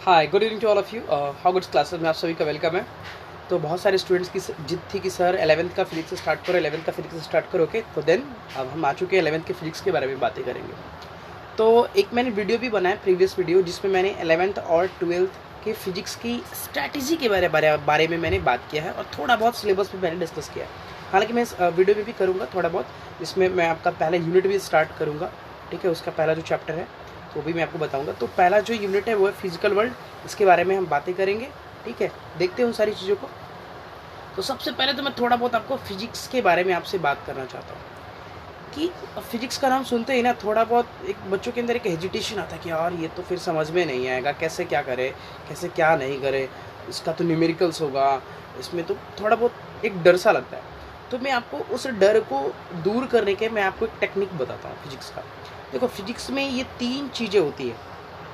Hi, good evening to all of you. How goods classes में आप सभी का वेलकम है। तो बहुत सारे स्टूडेंट्स की जिद थी कि सर 11th का फिजिक्स से स्टार्ट करो, 11th का फिजिक्स से स्टार्ट करो। ओके, तो देन अब हम आ चुके हैं 11th के फिजिक्स के बारे में बातें करेंगे। तो एक मैंने वीडियो भी बनाया, प्रीवियस वीडियो, जिसमें मैंने 11th और 12th के फिजिक्स की स्ट्रैटेजी के बारे में मैंने बात किया है और थोड़ा बहुत सिलेबस भी मैंने डिस्कस किया है। हालांकि मैं इस वीडियो में भी करूँगा थोड़ा बहुत, जिसमें मैं आपका पहला यूनिट भी स्टार्ट करूँगा। ठीक है, उसका पहला जो चैप्टर है तो भी मैं आपको बताऊंगा। तो पहला जो यूनिट है वो है फिजिकल वर्ल्ड, इसके बारे में हम बातें करेंगे। ठीक है, देखते हैं उन सारी चीज़ों को। तो सबसे पहले तो मैं थोड़ा बहुत आपको फिजिक्स के बारे में आपसे बात करना चाहता हूँ कि फिजिक्स का नाम सुनते ही ना थोड़ा बहुत एक बच्चों के अंदर एक हेजिटेशन आता है कि यार ये तो फिर समझ में नहीं आएगा, कैसे क्या करे, कैसे क्या नहीं करे, इसका तो न्यूमेरिकल्स होगा, इसमें तो थोड़ा बहुत एक डर सा लगता है। तो मैं आपको उस डर को दूर करने के मैं आपको एक टेक्निक बताता हूँ फिजिक्स का। देखो, फिजिक्स में ये तीन चीज़ें होती है,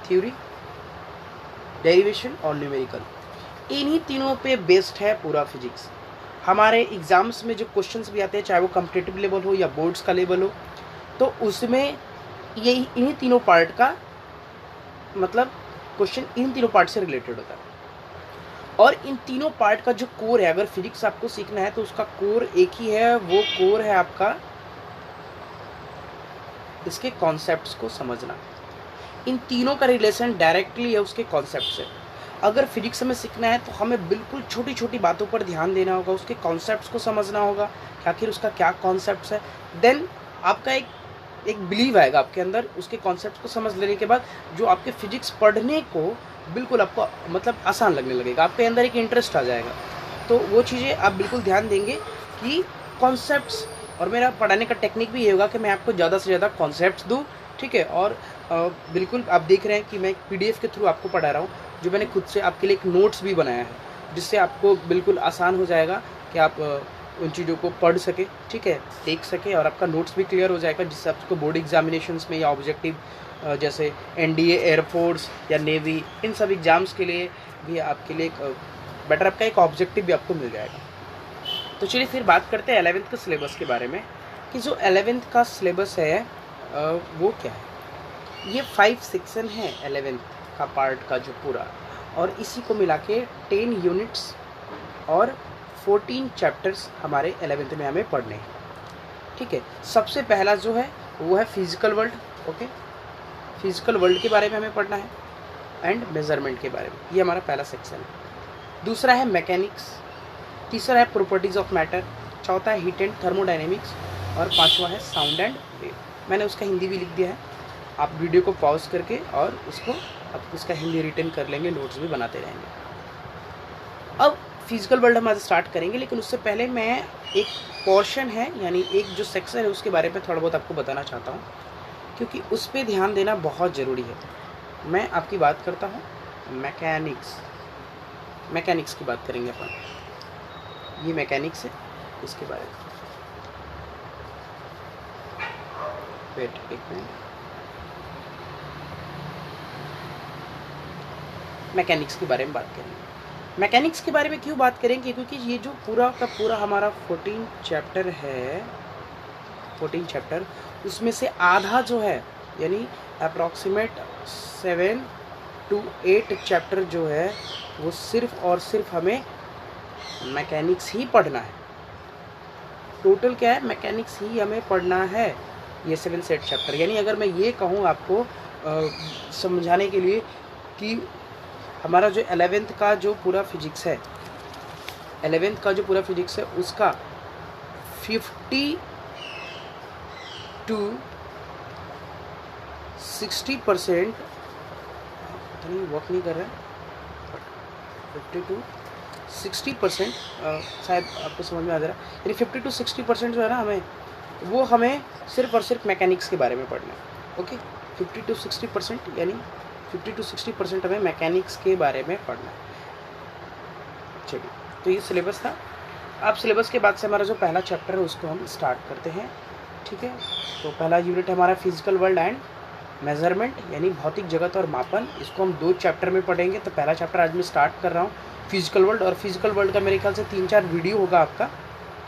थ्योरी, डेरिवेशन और न्यूमेरिकल। इन्हीं तीनों पे बेस्ड है पूरा फिजिक्स। हमारे एग्ज़ाम्स में जो क्वेश्चंस भी आते हैं, चाहे वो कॉम्पिटिटिव लेवल हो या बोर्ड्स का लेवल हो, तो उसमें यही इन्हीं तीनों पार्ट का मतलब क्वेश्चन इन तीनों पार्ट से रिलेटेड होता है। और इन तीनों पार्ट का जो कोर है, अगर फिजिक्स आपको सीखना है तो उसका कोर एक ही है, वो कोर है आपका इसके कॉन्सेप्ट्स को समझना। इन तीनों का रिलेशन डायरेक्टली है उसके कॉन्सेप्ट से। अगर फिजिक्स हमें सीखना है तो हमें बिल्कुल छोटी छोटी बातों पर ध्यान देना होगा, उसके कॉन्सेप्ट्स को समझना होगा कि आखिर उसका क्या कॉन्सेप्ट्स है। देन आपका एक बिलीव आएगा आपके अंदर, उसके कॉन्सेप्ट्स को समझ लेने के बाद जो आपके फिजिक्स पढ़ने को बिल्कुल आपको मतलब आसान लगने लगेगा, आपके अंदर एक इंटरेस्ट आ जाएगा। तो वो चीज़ें आप बिल्कुल ध्यान देंगे कि कॉन्सेप्ट्स, और मेरा पढ़ाने का टेक्निक भी ये होगा कि मैं आपको ज़्यादा से ज़्यादा कॉन्सेप्ट्स दूँ। ठीक है, और बिल्कुल आप देख रहे हैं कि मैं एक PDF के थ्रू आपको पढ़ा रहा हूँ, जो मैंने खुद से आपके लिए एक नोट्स भी बनाया है, जिससे आपको बिल्कुल आसान हो जाएगा कि आप उन चीज़ों को पढ़ सके, ठीक है, देख सके, और आपका नोट्स भी क्लियर हो जाएगा, जिससे आपको बोर्ड एग्जामिनेशंस में या ऑब्जेक्टिव जैसे NDA, एयरफोर्स या नेवी, इन सब एग्ज़ाम्स के लिए भी आपके लिए एक बेटर आपका एक ऑब्जेक्टिव भी आपको मिल जाएगा। तो चलिए फिर बात करते हैं 11th के सिलेबस के बारे में कि जो 11th का सिलेबस है वो क्या है। ये 5 सेक्शन है 11th का पार्ट का जो पूरा, और इसी को मिला के 10 यूनिट्स और 14 चैप्टर्स हमारे 11th में हमें पढ़ने हैं। ठीक है, सबसे पहला जो है वो है physical world. Okay, physical world के बारे में हमें पढ़ना है एंड मेजरमेंट के बारे में, ये हमारा पहला सेक्शन है। दूसरा है मैकेनिक्स, तीसरा है प्रॉपर्टीज़ ऑफ मैटर, चौथा है हीट एंड थर्मोडायनेमिक्स, और पांचवा है साउंड एंड वेव। मैंने उसका हिंदी भी लिख दिया है, आप वीडियो को पॉज करके और उसको आप उसका हिंदी रिटर्न कर लेंगे, नोट्स भी बनाते रहेंगे। अब फिजिकल वर्ल्ड हम आज स्टार्ट करेंगे, लेकिन उससे पहले मैं एक पोर्शन है, यानी एक जो सेक्शन है उसके बारे में थोड़ा बहुत आपको बताना चाहता हूँ, क्योंकि उस पर ध्यान देना बहुत ज़रूरी है। मैं आपकी बात करता हूँ मैकेनिक्स की बात करेंगे अपन। ये मैकेनिक्स है, इसके बारे में वेट एक मिनट। मैकेनिक्स के बारे में बात करेंगे। मैकेनिक्स के बारे में क्यों बात करेंगे, क्योंकि ये जो पूरा का पूरा हमारा 14 चैप्टर है, 14 चैप्टर, उसमें से आधा जो है, यानी अप्रॉक्सीमेट 7 to 8 चैप्टर जो है वो सिर्फ और सिर्फ हमें मैकेनिक्स ही पढ़ना है। टोटल क्या है, मैकेनिक्स ही हमें पढ़ना है, ये 7 से 8 चैप्टर। यानी अगर मैं ये कहूँ आपको समझाने के लिए कि हमारा जो 11th का जो पूरा फिजिक्स है, 11th का जो पूरा फिजिक्स है उसका 50 to 60% पता नहीं वर्क नहीं कर रहा है, 50 to 60% शायद आपको समझ में आ जा रहा है। यानी 50 to 60% जो है ना, हमें सिर्फ और सिर्फ मैकेनिक्स के बारे में पढ़ना है। ओके, 50 to 60%, यानी 50 to 60% हमें मैकेनिक्स के बारे में पढ़ना है। चलिए, तो ये सिलेबस था। अब सिलेबस के बाद से हमारा जो पहला चैप्टर है उसको हम स्टार्ट करते हैं। ठीक है, तो पहला यूनिट हमारा फिजिकल वर्ल्ड एंड मेजरमेंट, यानी भौतिक जगत और मापन। इसको हम 2 चैप्टर में पढ़ेंगे। तो पहला चैप्टर आज मैं स्टार्ट कर रहा हूँ फिजिकल वर्ल्ड, और फिजिकल वर्ल्ड का मेरे ख्याल से 3-4 वीडियो होगा आपका,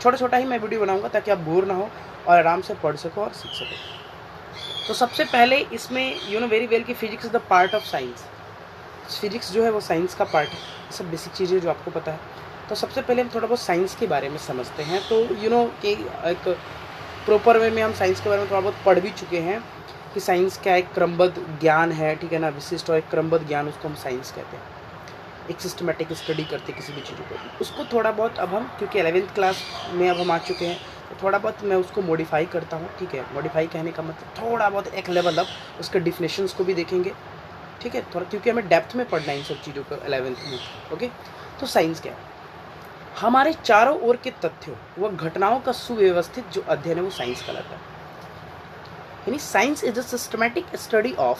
छोटा छोटा ही मैं वीडियो बनाऊंगा ताकि आप बोर ना हो और आराम से पढ़ सको और सीख सको। तो सबसे पहले इसमें वेरी वेल कि physics is the part of science. Physics जो है वो साइंस का पार्ट है, सब बेसिक चीज़ें जो आपको पता है। तो सबसे पहले हम थोड़ा बहुत साइंस के बारे में समझते हैं। तो कि एक प्रॉपर वे में हम साइंस के बारे में थोड़ा बहुत पढ़ भी चुके हैं कि साइंस क्या एक क्रमबद्ध ज्ञान है, ठीक है ना, विशिष्ट और एक क्रमबद्ध ज्ञान, उसको हम साइंस कहते हैं। एक सिस्टमेटिक स्टडी करते किसी भी चीज़ों को, उसको थोड़ा बहुत अब हम, क्योंकि 11th क्लास में अब हम आ चुके हैं, तो थोड़ा बहुत मैं उसको मॉडिफाई करता हूँ, ठीक है। मॉडिफाई कहने का मतलब थोड़ा बहुत एक लेवल अप, उसके डिफिनेशंस को भी देखेंगे, ठीक है, थोड़ा, क्योंकि हमें डेप्थ में पढ़ना है इन सब चीज़ों को 11th में। ओके, तो साइंस क्या है? हमारे चारों ओर के तथ्यों व घटनाओं का सुव्यवस्थित जो अध्ययन है वो साइंस कहलाता है। यानी science is a systematic study of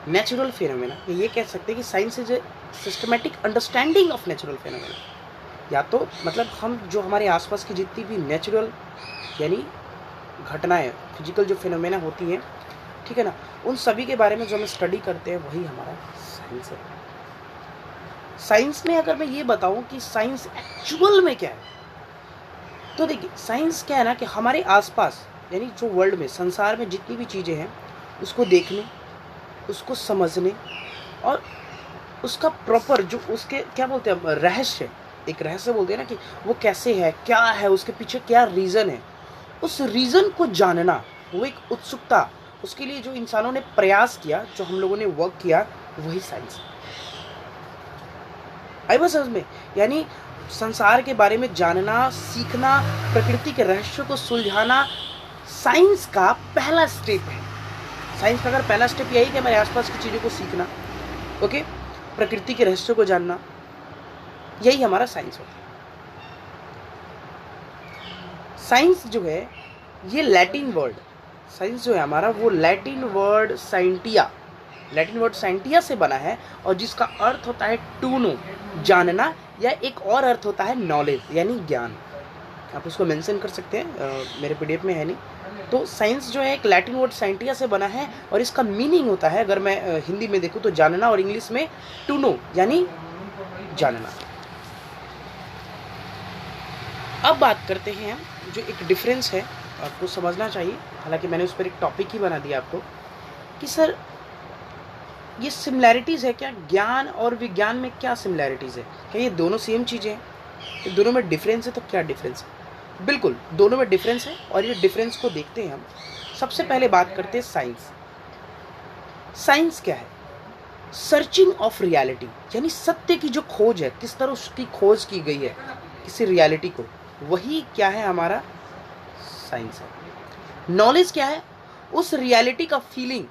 natural phenomena. ये कह सकते हैं कि science is a systematic understanding of natural phenomena. या तो मतलब हम जो हमारे आसपास की जितनी भी नेचुरल यानी घटनाएं, फिजिकल जो फिनोमेना होती हैं, ठीक है ना, उन सभी के बारे में जो हम स्टडी करते हैं वही हमारा साइंस है। साइंस में अगर मैं ये बताऊं कि साइंस एक्चुअल में क्या है, तो देखिए साइंस क्या है ना कि हमारे आसपास यानी जो वर्ल्ड में, संसार में जितनी भी चीज़ें हैं उसको देखने, उसको समझने और उसका प्रॉपर जो उसके क्या बोलते हैं रहस्य, एक रहस्य बोलते हैं ना कि वो कैसे है, क्या है, उसके पीछे क्या रीज़न है, उस रीज़न को जानना, वो एक उत्सुकता, उसके लिए जो इंसानों ने प्रयास किया, जो हम लोगों ने वर्क किया, वही साइंस है। आई बात समझ में? यानी संसार के बारे में जानना, सीखना, प्रकृति के रहस्य को सुलझाना साइंस का पहला स्टेप है। साइंस का अगर पहला स्टेप यही कि हमारे आसपास की चीज़ों को सीखना, ओके, प्रकृति के रहस्यों को जानना, यही हमारा साइंस होता है। साइंस जो है ये लैटिन वर्ड, साइंस जो है हमारा वो लैटिन वर्ड साइंटिया से बना है, और जिसका अर्थ होता है टू नो, जानना, या एक और अर्थ होता है नॉलेज यानी ज्ञान। आप उसको मेंशन कर सकते हैं, मेरे पीडीएफ में है नहीं। तो साइंस जो है एक लैटिन वर्ड साइंटिया से बना है, और इसका मीनिंग होता है, अगर मैं हिंदी में देखूँ तो जानना, और इंग्लिश में टू नो यानी जानना। अब बात करते हैं जो एक डिफरेंस है, आपको समझना चाहिए, हालांकि मैंने उस पर एक टॉपिक ही बना दिया आपको, कि सर ये सिमिलैरिटीज़ है क्या, ज्ञान और विज्ञान में क्या सिमिलैरिटीज़ है, क्या ये दोनों सेम चीज़ें हैं, ये दोनों में डिफरेंस है, तो क्या डिफरेंस है? बिल्कुल दोनों में डिफरेंस है, और ये डिफरेंस को देखते हैं हम। सबसे पहले बात करते हैं साइंस। साइंस क्या है? सर्चिंग ऑफ रियलिटी, यानी सत्य की जो खोज है, किस तरह उसकी खोज की गई है किसी रियलिटी को, वही क्या है हमारा साइंस है। नॉलेज क्या है? उस रियलिटी का फीलिंग,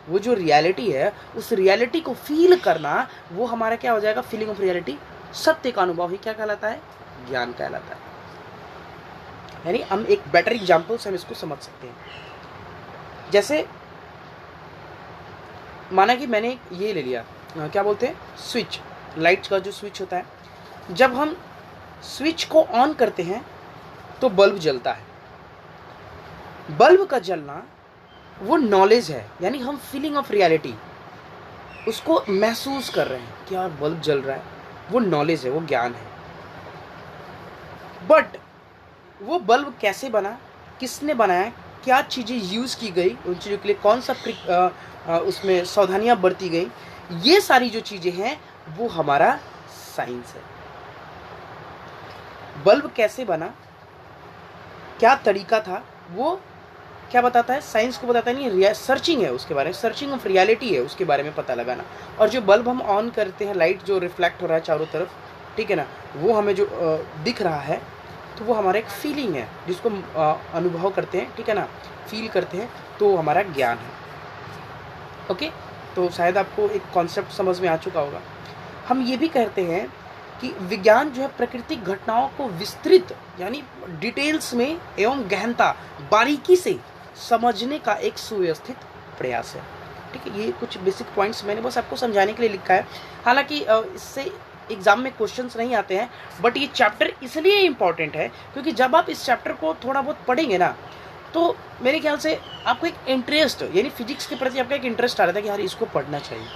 वो जो रियलिटी है उस रियलिटी को फील करना, वो हमारा क्या हो जाएगा, फीलिंग ऑफ रियलिटी। सत्य का अनुभव ही क्या कहलाता है? ज्ञान कहलाता है। यानी हम एक बेटर एग्जांपल से हम इसको समझ सकते हैं। जैसे माना कि मैंने ये ले लिया, क्या बोलते हैं, स्विच, लाइट का जो स्विच होता है, जब हम स्विच को ऑन करते हैं तो बल्ब जलता है। बल्ब का जलना वो नॉलेज है, यानी हम फीलिंग ऑफ रियलिटी उसको महसूस कर रहे हैं कि यार बल्ब जल रहा है, वो नॉलेज है, वो ज्ञान है। बट वो बल्ब कैसे बना, किसने बनाया, क्या चीज़ें यूज़ की गई उन चीज़ों के लिए, कौन सा उसमें सावधानियाँ बरती गई, ये सारी जो चीज़ें हैं वो हमारा साइंस है। बल्ब कैसे बना, क्या तरीका था, वो क्या बताता है, साइंस को बताता है। नहीं, सर्चिंग है उसके बारे में, सर्चिंग ऑफ रियलिटी है उसके बारे में पता लगाना। और जो बल्ब हम ऑन करते हैं, लाइट जो रिफ्लेक्ट हो रहा है चारों तरफ, ठीक है ना, वो हमें जो दिख रहा है, तो वो हमारा एक फीलिंग है जिसको अनुभव करते हैं, ठीक है ना, फील करते हैं, तो हमारा ज्ञान है। ओके, तो शायद आपको एक कॉन्सेप्ट समझ में आ चुका होगा। हम ये भी कहते हैं कि विज्ञान जो है प्राकृतिक घटनाओं को विस्तृत यानी डिटेल्स में एवं गहनता, बारीकी से समझने का एक सुव्यवस्थित प्रयास है। ठीक है, ये कुछ बेसिक पॉइंट्स मैंने बस आपको समझाने के लिए लिखा है। हालांकि इससे एग्जाम में क्वेश्चंस नहीं आते हैं, बट ये चैप्टर इसलिए इम्पॉर्टेंट है क्योंकि जब आप इस चैप्टर को थोड़ा बहुत पढ़ेंगे ना, तो मेरे ख्याल से आपको एक इंटरेस्ट, यानी फिजिक्स के प्रति आपका एक इंटरेस्ट आ रहा था कि यार इसको पढ़ना चाहिए।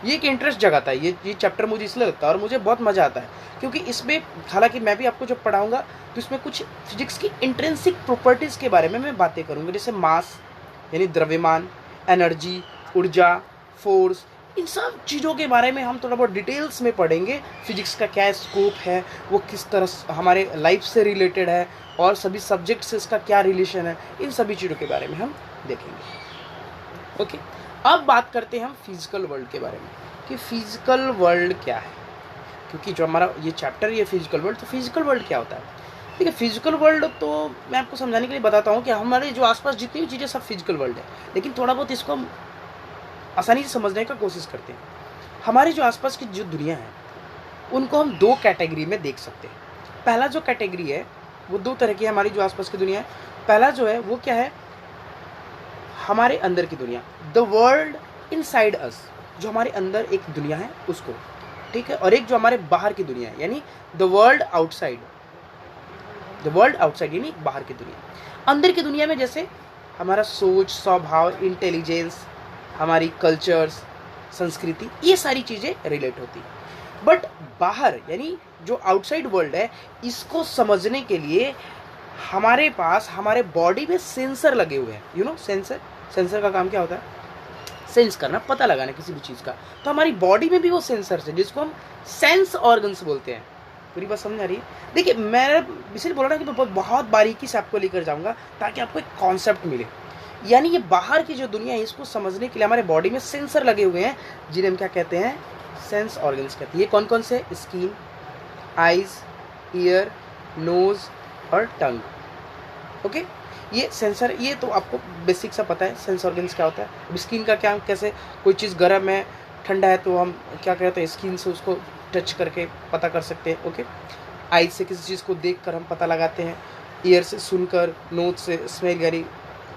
ये एक इंटरेस्ट जगाता है, ये चैप्टर मुझे इसलिए लगता है, और मुझे बहुत मज़ा आता है क्योंकि इसमें, हालांकि मैं भी आपको जब पढ़ाऊंगा तो इसमें कुछ फिजिक्स की इंट्रिंसिक प्रॉपर्टीज़ के बारे में मैं बातें करूंगा, जैसे मास यानी द्रव्यमान, एनर्जी, ऊर्जा, फोर्स, इन सब चीज़ों के बारे में हम थोड़ा बहुत डिटेल्स में पढ़ेंगे। फिजिक्स का क्या स्कोप है, वो किस तरह हमारे लाइफ से रिलेटेड है, और सभी सब्जेक्ट से इसका क्या रिलेशन है, इन सभी चीज़ों के बारे में हम देखेंगे। ओके, अब बात करते हैं हम फिजिकल वर्ल्ड के बारे में कि फिजिकल वर्ल्ड क्या है, क्योंकि जो हमारा ये चैप्टर है ये फिजिकल वर्ल्ड, तो फिजिकल वर्ल्ड क्या होता है। ठीक है, फिजिकल वर्ल्ड तो मैं आपको समझाने के लिए बताता हूँ कि हमारे जो आसपास जितनी भी चीज़ें सब फिजिकल वर्ल्ड है, लेकिन थोड़ा बहुत इसको हम आसानी से समझने का कोशिश करते हैं। हमारे जो आसपास की जो दुनिया है उनको हम दो कैटेगरी में देख सकते हैं। पहला जो कैटेगरी है वो दो तरह की है, हमारी जो आसपास की दुनिया है। पहला जो है वो क्या है, हमारे अंदर की दुनिया, द वर्ल्ड इनसाइड अस, जो हमारे अंदर एक दुनिया है उसको, ठीक है। और एक जो हमारे बाहर की दुनिया है, यानी the world outside, the world outside यानी बाहर की दुनिया। अंदर की दुनिया में जैसे हमारा सोच, स्वभाव, इंटेलिजेंस, हमारी कल्चर्स, संस्कृति, ये सारी चीज़ें रिलेट होती हैं। बट बाहर यानी जो आउटसाइड वर्ल्ड है, इसको समझने के लिए हमारे पास हमारे बॉडी में सेंसर लगे हुए हैं। यू नो सेंसर, सेंसर का काम क्या होता है, सेंस करना, पता लगाना किसी भी चीज़ का। तो हमारी बॉडी में भी वो सेंसर्स है जिसको हम सेंस ऑर्गन्स बोलते हैं। पूरी बात समझ आ रही है। देखिए, मैं इसलिए बोल रहा हूँ कि बहुत बारीकी से आपको लेकर जाऊँगा ताकि आपको एक कॉन्सेप्ट मिले। यानी ये बाहर की जो दुनिया है इसको समझने के लिए हमारे बॉडी में सेंसर लगे हुए हैं, जिन्हें हम क्या कहते हैं, सेंस ऑर्गन्स कहते हैं। ये कौन कौन से, स्किन, आइज, ईयर, नोज और टंग। ओके, ये सेंसर, ये तो आपको बेसिक सा पता है सेंस ऑर्गन्स क्या होता है। स्किन का क्या, कैसे कोई चीज़ गर्म है, ठंडा है, तो हम क्या कहते हैं, स्किन से उसको टच करके पता कर सकते हैं। ओके, आइज से किसी चीज़ को देखकर हम पता लगाते हैं, ईयर से सुनकर, नोज से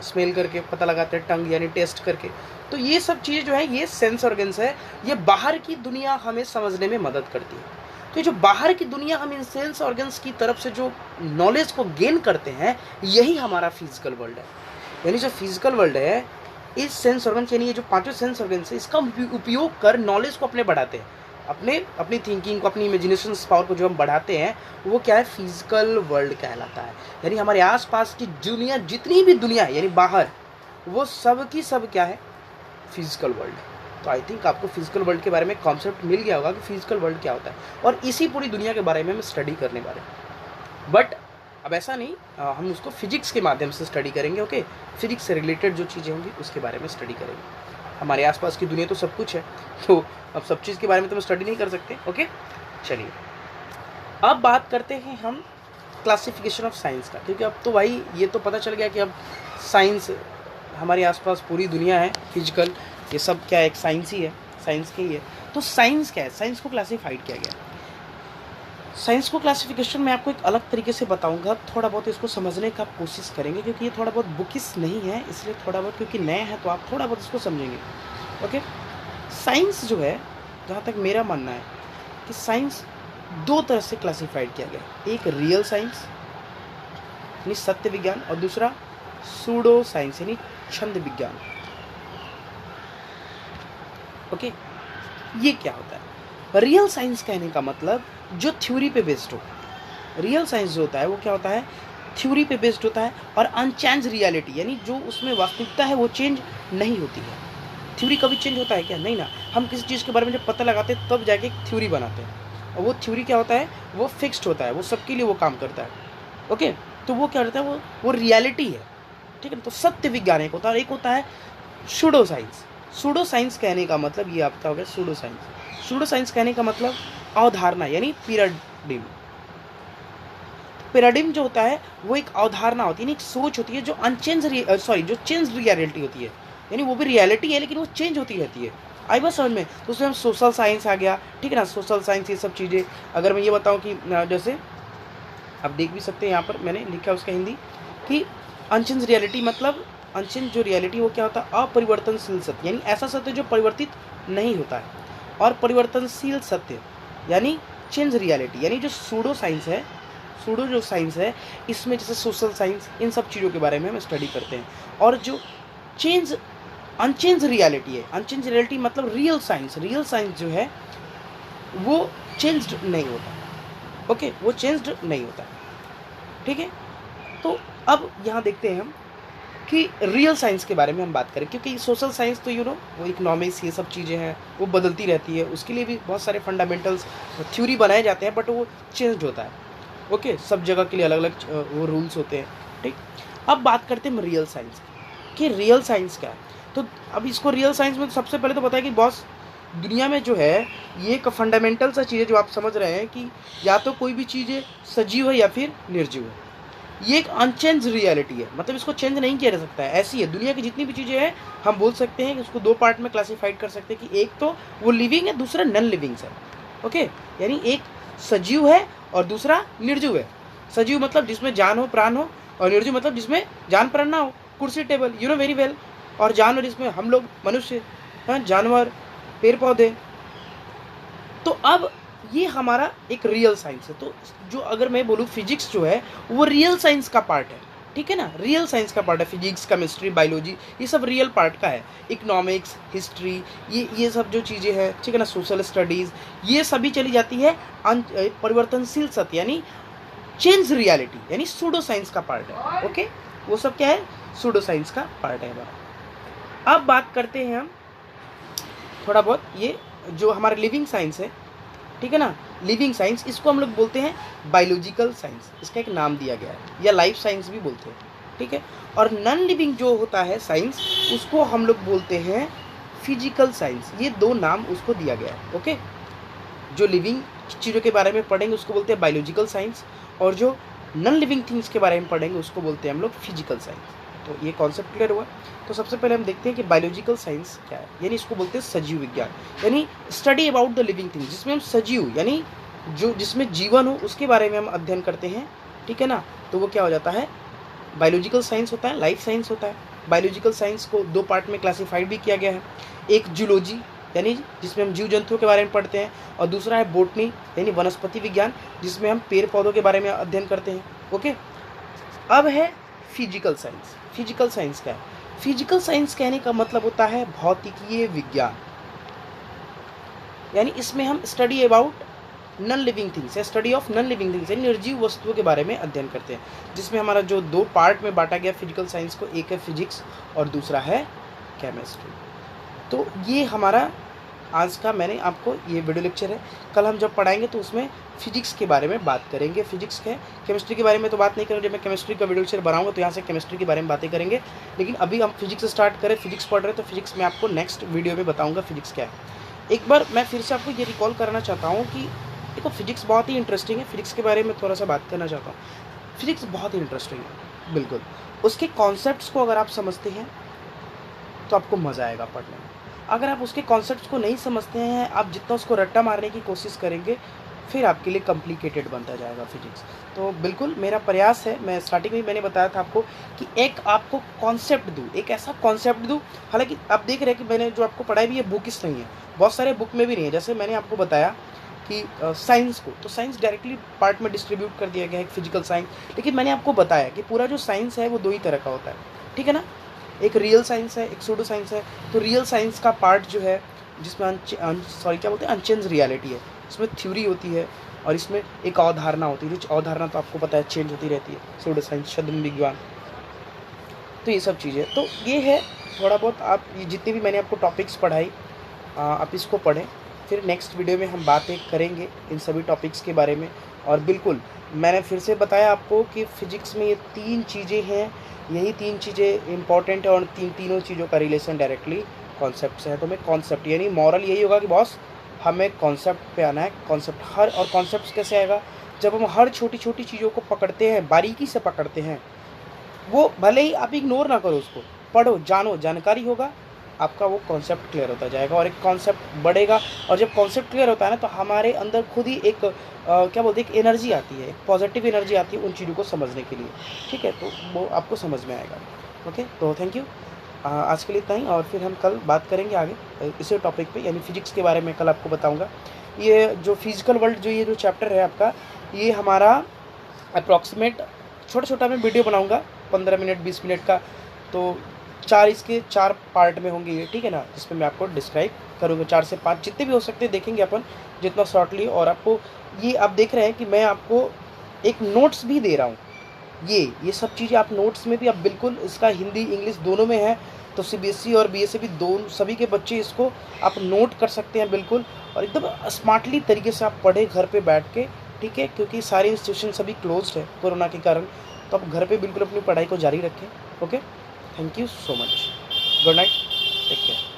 स्मेल करके पता लगाते हैं, टंग यानी टेस्ट करके। तो ये सब चीज़ें जो है ये सेंस ऑर्गन्स है, ये बाहर की दुनिया हमें समझने में मदद करती है। तो ये जो बाहर की दुनिया हम इन सेंस ऑर्गन्स की तरफ से जो नॉलेज को गेन करते हैं, यही हमारा फिजिकल वर्ल्ड है। यानी जो फिजिकल वर्ल्ड है, इस सेंस ऑर्गन्स यानी ये जो पांचों सेंस ऑर्गन्स है, इसका उपयोग कर नॉलेज को अपने बढ़ाते हैं, अपनी थिंकिंग को, अपनी इमेजिनेशन पावर को जो हम बढ़ाते हैं, वो क्या है, फिजिकल वर्ल्ड कहलाता है। यानी हमारे आसपास की दुनिया, जितनी भी दुनिया है यानी बाहर, वो सब की सब क्या है, फिजिकल वर्ल्ड है। तो आई थिंक आपको फिजिकल वर्ल्ड के बारे में कॉन्सेप्ट मिल गया होगा कि फिजिकल वर्ल्ड क्या होता है, और इसी पूरी दुनिया के बारे में हम स्टडी करने वाले हैं। बट अब ऐसा नहीं, हम उसको फिजिक्स के माध्यम से स्टडी करेंगे। ओके, फिजिक्स से रिलेटेड जो चीज़ें होंगी उसके बारे में स्टडी करेंगे। हमारे आसपास की दुनिया तो सब कुछ है, तो अब सब चीज़ के बारे में तो हम स्टडी नहीं कर सकते। ओके, चलिए अब बात करते हैं हम क्लासिफिकेशन ऑफ साइंस का, क्योंकि अब तो भाई ये तो पता चल गया कि अब साइंस, हमारे आसपास पूरी दुनिया है, फिजिकल, ये सब क्या है, एक साइंस ही है, साइंस की ही है। तो साइंस क्या है, साइंस को क्लासीफाइड किया गया। साइंस को क्लासिफिकेशन मैं आपको एक अलग तरीके से बताऊंगा, थोड़ा बहुत इसको समझने का आप कोशिश करेंगे, क्योंकि ये थोड़ा बहुत बुकिश नहीं है, इसलिए थोड़ा बहुत, क्योंकि नए हैं तो आप थोड़ा बहुत इसको समझेंगे। ओके, साइंस जो है, जहाँ तक मेरा मानना है कि साइंस दो तरह से क्लासिफाइड किया गया, एक रियल साइंस यानी सत्य विज्ञान, और दूसरा सूडो साइंस यानी छंद विज्ञान। ओके, ये क्या होता है, रियल साइंस कहने का मतलब जो थ्योरी पे बेस्ड हो। रियल साइंस जो होता है वो क्या होता है, थ्योरी पे बेस्ड होता है, और अनचेंज रियलिटी यानी जो उसमें वास्तविकता है वो चेंज नहीं होती है। थ्योरी कभी चेंज होता है क्या, नहीं ना। हम किसी चीज़ के बारे में जब पता लगाते हैं तब जाके एक थ्योरी बनाते हैं, और वो थ्योरी क्या होता है, वो फिक्स्ड होता है, वो सबके लिए वो काम करता है। ओके, तो वो क्या होता है, वो रियलिटी है। ठीक है, तो सत्य विज्ञान एक होता है, और एक होता है सूडो साइंस। सूडो साइंस कहने का मतलब ये आपका हो गया सूडो साइंस। सूडो साइंस कहने का मतलब अवधारणा यानी पैराडिम। पैराडिम जो होता है वो एक अवधारणा होती है, एक सोच होती है जो जो चेंज रियलिटी होती है, यानी वो भी रियलिटी है लेकिन वो चेंज होती रहती है। आई बात समझ में। तो उसमें हम सोशल साइंस आ गया, ठीक है ना, सोशल साइंस ये सब चीज़ें। अगर मैं ये बताऊं कि जैसे आप देख भी सकते हैं, यहाँ पर मैंने लिखा है उसका हिंदी कि अनचेंज रियलिटी, मतलब अनचेंज जो रियलिटी वो क्या होता है, अपरिवर्तनशील सत्य यानी ऐसा सत्य जो परिवर्तित नहीं होता है, और परिवर्तनशील सत्य यानी चेंज रियलिटी। यानी जो सूडो साइंस है, सूडो जो साइंस है, इसमें जैसे सोशल साइंस, इन सब चीज़ों के बारे में हम स्टडी करते हैं। और जो अनचेंज रियलिटी है, अनचेंज रियलिटी मतलब रियल साइंस, रियल साइंस जो है वो चेंज्ड नहीं होता। ओके, वो चेंज्ड नहीं होता, ठीक है। तो अब यहाँ देखते हैं हम कि रियल साइंस के बारे में हम बात करें, क्योंकि सोशल साइंस तो वो इकोनॉमिक्स ये सब चीज़ें हैं वो बदलती रहती है, उसके लिए भी बहुत सारे फंडामेंटल्स थ्योरी बनाए जाते हैं, बट वो चेंज होता है। ओके, सब जगह के लिए अलग अलग वो रूल्स होते हैं। ठीक, अब बात करते हैं रियल साइंस कि रियल साइंस क्या है। तो अब इसको रियल साइंस में सबसे पहले तो पता है कि बॉस दुनिया में जो है ये एक फंडामेंटल सा चीज़ है जो आप समझ रहे हैं कि या तो कोई भी चीज़ सजीव है या फिर निर्जीव है। ये एक अनचेंज रियलिटी है, मतलब इसको चेंज नहीं किया जा सकता है। ऐसी है दुनिया की जितनी भी चीज़ें हैं, हम बोल सकते हैं कि उसको दो पार्ट में क्लासीफाइड कर सकते हैं कि एक तो वो लिविंग है, दूसरा नॉन लिविंग्स है। ओके, यानी एक सजीव है और दूसरा निर्जीव है। सजीव मतलब जिसमें जान हो, प्राण हो, और निर्जीव मतलब जिसमें जान प्राण ना हो। कुर्सी टेबल वेरी वेल। और जानवर जिसमें हम लोग मनुष्य, जानवर, पेड़ पौधे। तो अब ये हमारा एक रियल साइंस है। तो जो अगर मैं बोलूँ फिजिक्स जो है वो रियल साइंस का पार्ट है, ठीक है ना, रियल साइंस का पार्ट है। फिजिक्स, केमिस्ट्री, बायोलॉजी ये सब रियल पार्ट का है। इकोनॉमिक्स, हिस्ट्री, ये सब जो चीज़ें हैं, ठीक है ना, सोशल स्टडीज़, ये सभी चली जाती है परिवर्तनशील सत्य यानी चेंज रियलिटी, यानी सूडो साइंस का पार्ट है। ओके, वो सब क्या है, सूडो साइंस का पार्ट है हमारा। अब बात करते हैं हम थोड़ा बहुत ये जो हमारा लिविंग साइंस है, ठीक है ना, लिविंग साइंस, इसको हम लोग बोलते हैं बायोलॉजिकल साइंस, इसका एक नाम दिया गया है, या लाइफ साइंस भी बोलते हैं, ठीक है। और नॉन लिविंग जो होता है साइंस, उसको हम लोग बोलते हैं फिजिकल साइंस। ये दो नाम उसको दिया गया है। ओके, जो लिविंग चीज़ों के बारे में पढ़ेंगे उसको बोलते हैं बायोलॉजिकल साइंस, और जो नॉन लिविंग थिंग्स के बारे में पढ़ेंगे उसको बोलते हैं हम लोग फिजिकल साइंस। तो ये कॉन्सेप्ट क्लियर हुआ। तो सबसे पहले हम देखते हैं कि बायोलॉजिकल साइंस क्या है, यानी इसको बोलते हैं सजीव विज्ञान, यानी study about the living things, जिसमें हम सजीव यानी जो जिसमें जीवन हो उसके बारे में हम अध्ययन करते हैं, ठीक है ना। तो वो क्या हो जाता है, बायोलॉजिकल साइंस होता है, लाइफ साइंस होता है। बायोलॉजिकल साइंस को दो पार्ट में क्लासीफाइड भी किया गया है, एक जूलॉजी यानी जिसमें हम जीव जंतुओं के बारे में पढ़ते हैं, और दूसरा है बोटनी यानी वनस्पति विज्ञान, जिसमें हम पेड़ पौधों के बारे में अध्ययन करते हैं। ओके, अब है फिजिकल साइंस। फिजिकल साइंस क्या है, फिजिकल साइंस कहने का मतलब होता है भौतिकीय विज्ञान, यानी इसमें हम study about non living things, study of non living things यानी निर्जीव वस्तुओं के बारे में अध्ययन करते हैं, जिसमें हमारा जो दो पार्ट में बांटा गया फिजिकल साइंस को, एक है फिजिक्स और दूसरा है केमिस्ट्री। तो ये हमारा आज का मैंने आपको ये वीडियो लेक्चर है। कल हम जब पढ़ाएंगे तो उसमें फिजिक्स के बारे में बात करेंगे, फिजिक्स के, केमिस्ट्री के बारे में तो बात नहीं करेंगे। जब मैं केमिस्ट्री का वीडियो लेक्चर बनाऊंगा तो यहाँ से केमिस्ट्री के बारे में बातें करेंगे, लेकिन अभी हम फिजिक्स स्टार्ट करें, फिजिक्स पढ़ रहे हैं तो फिजिक्स में आपको नेक्स्ट वीडियो में बताऊँगा फिजिक्स क्या है। एक बार मैं फिर से आपको ये रिकॉल करना चाहता हूँ कि देखो फिजिक्स बहुत ही इंटरेस्टिंग है, फिजिक्स के बारे में थोड़ा सा बात करना चाहता हूँ। फिजिक्स बहुत ही इंटरेस्टिंग है, बिल्कुल। उसके कॉन्सेप्ट्स को अगर आप समझते हैं तो आपको मज़ा आएगा पढ़ने में। अगर आप उसके कॉन्सेप्ट्स को नहीं समझते हैं, आप जितना उसको रट्टा मारने की कोशिश करेंगे, फिर आपके लिए कॉम्प्लिकेटेड बनता जाएगा फिजिक्स। तो बिल्कुल मेरा प्रयास है, मैं स्टार्टिंग में मैंने बताया था आपको कि एक आपको कॉन्सेप्ट दूँ, एक ऐसा कॉन्सेप्ट दूँ। हालांकि आप देख रहे हैं कि मैंने जो आपको पढ़ाई भी है बुकिस नहीं है, बहुत सारे बुक में भी नहीं है। जैसे मैंने आपको बताया कि साइंस को तो साइंस डायरेक्टली पार्ट में डिस्ट्रीब्यूट कर दिया गया है, फिजिकल साइंस, लेकिन मैंने आपको बताया कि पूरा जो साइंस है वो दो ही तरह का होता है, ठीक है ना। एक रियल साइंस है, एक सूडो साइंस है। तो रियल साइंस का पार्ट जो है जिसमें क्या बोलते हैं, अनचेंज रियलिटी है, इसमें थ्योरी होती है और इसमें एक अवधारणा होती है, जो अवधारणा तो आपको पता है चेंज होती रहती है, सूडो साइंस, छद्म विज्ञान। तो ये सब चीज़ें, तो ये है थोड़ा बहुत। आप ये जितनी भी मैंने आपको टॉपिक्स पढ़ाई आप इसको पढ़ें, फिर नेक्स्ट वीडियो में हम बातें करेंगे इन सभी टॉपिक्स के बारे में। और बिल्कुल मैंने फिर से बताया आपको कि फिजिक्स में ये तीन चीज़ें हैं, यही तीन चीज़ें इंपॉर्टेंट है, और तीनों चीज़ों का रिलेशन डायरेक्टली कॉन्सेप्ट से है। तो मैं कॉन्सेप्ट यानी मॉरल यही होगा कि बॉस हमें कॉन्सेप्ट पे आना है। कॉन्सेप्ट हर, और कॉन्सेप्ट कैसे आएगा, जब हम हर छोटी छोटी चीज़ों को पकड़ते हैं, बारीकी से पकड़ते हैं। वो भले ही आप इग्नोर ना करो, उसको पढ़ो, जानो, जानकारी होगा, आपका वो कॉन्सेप्ट क्लियर होता जाएगा और एक कॉन्सेप्ट बढ़ेगा। और जब कॉन्सेप्ट क्लियर होता है ना, तो हमारे अंदर खुद ही एक क्या बोलते हैं, एक एनर्जी आती है, एक पॉजिटिव एनर्जी आती है उन चीज़ों को समझने के लिए, ठीक है। तो वो आपको समझ में आएगा। ओके, तो थैंक यू, आज के लिए इतना ही, और फिर हम कल बात करेंगे आगे इसी टॉपिक पे, यानी फिजिक्स के बारे में कल आपको बताऊँगा। ये जो फिजिकल वर्ल्ड जो ये जो चैप्टर है आपका, ये हमारा अप्रॉक्सीमेट छोटा छोटा मैं वीडियो बनाऊँगा 15 मिनट 20 मिनट का, तो इसके 4 पार्ट में होंगे ये, ठीक है ना, जिसमें मैं आपको डिस्क्राइब करूँगा 4 से 5 जितने भी हो सकते हैं, देखेंगे अपन जितना शॉर्टली। और आपको ये आप देख रहे हैं कि मैं आपको एक नोट्स भी दे रहा हूँ, ये सब चीज़ें आप नोट्स में भी आप बिल्कुल इसका हिंदी इंग्लिश दोनों में है, तो सीबीएसई और बीएसई भी दोनों सभी के बच्चे इसको आप नोट कर सकते हैं बिल्कुल, और एकदम स्मार्टली तरीके से आप पढ़े घर पे बैठ के, ठीक है, क्योंकि सारे इंस्टीट्यूशन सभी क्लोज्ड है कोरोना के कारण, तो आप घर पे बिल्कुल अपनी पढ़ाई को जारी रखें। Okay, thank you so much, good night, take care.